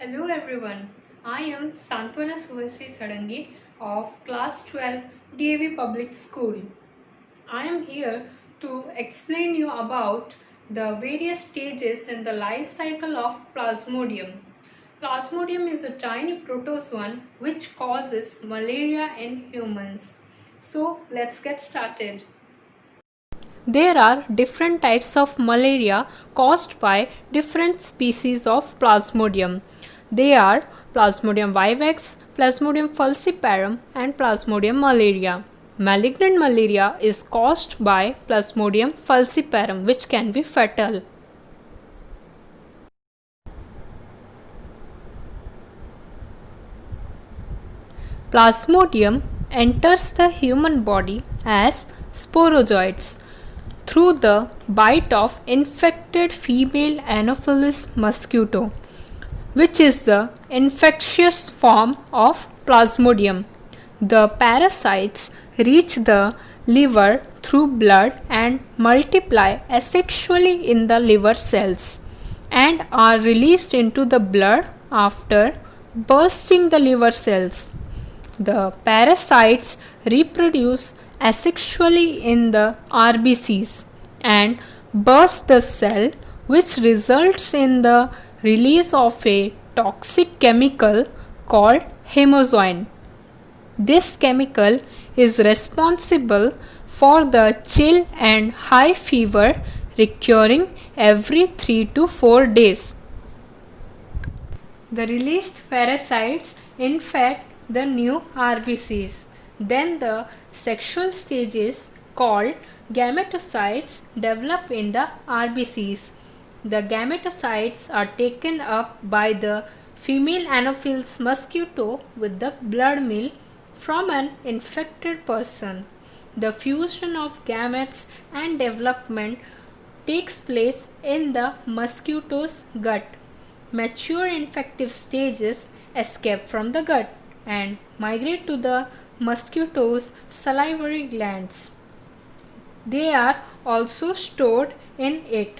Hello everyone, I am Santwana Subhasri Sadangi of class 12 DAV Public School. I am here to explain you about the various stages in the life cycle of Plasmodium. Plasmodium is a tiny protozoan which causes malaria in humans. So let's get started. There are different types of malaria caused by different species of Plasmodium. They are Plasmodium vivax, Plasmodium falciparum and Plasmodium malaria. Malignant malaria is caused by Plasmodium falciparum, which can be fatal. Plasmodium enters the human body as sporozoites through the bite of infected female Anopheles mosquito, which is the infectious form of Plasmodium. The parasites reach the liver through blood and multiply asexually in the liver cells and are released into the blood after bursting the liver cells. The parasites reproduce asexually in the RBCs and burst the cell, which results in the release of a toxic chemical called hemozoin. This chemical is responsible for the chill and high fever recurring every 3 to 4 days. The released parasites infect the new RBCs. Then the sexual stages called gametocytes develop in the RBCs. The gametocytes are taken up by the female Anopheles mosquito with the blood meal from an infected person. The fusion of gametes and development takes place in the mosquito's gut. Mature infective stages escape from the gut and migrate to the mosquito's salivary glands. They are also stored in it.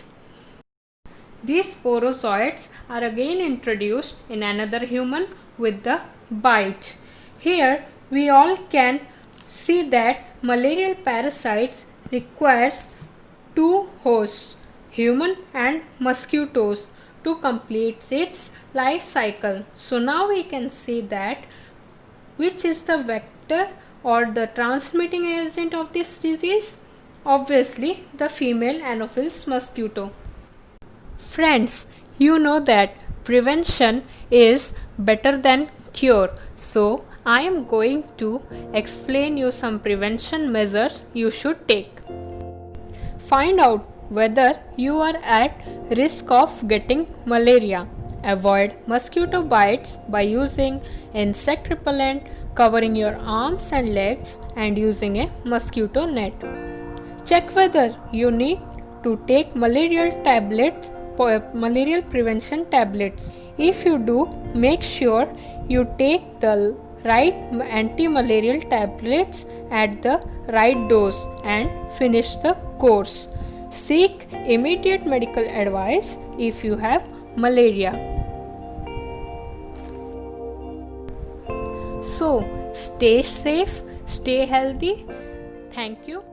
These sporozoites are again introduced in another human with the bite. Here we all can see that malarial parasites requires two hosts, human and mosquitoes, to complete its life cycle. So now we can see that which is the vector or the transmitting agent of this disease? Obviously the female Anopheles mosquito. Friends, you know that prevention is better than cure. So I am going to explain you some prevention measures you should take. Find out whether you are at risk of getting malaria. Avoid mosquito bites by using insect repellent, covering your arms and legs, and using a mosquito net. Check whether you need to take malarial prevention tablets. If you do, make sure you take the right anti-malarial tablets at the right dose and finish the course. Seek immediate medical advice if you have malaria. So, stay safe, stay healthy. Thank you.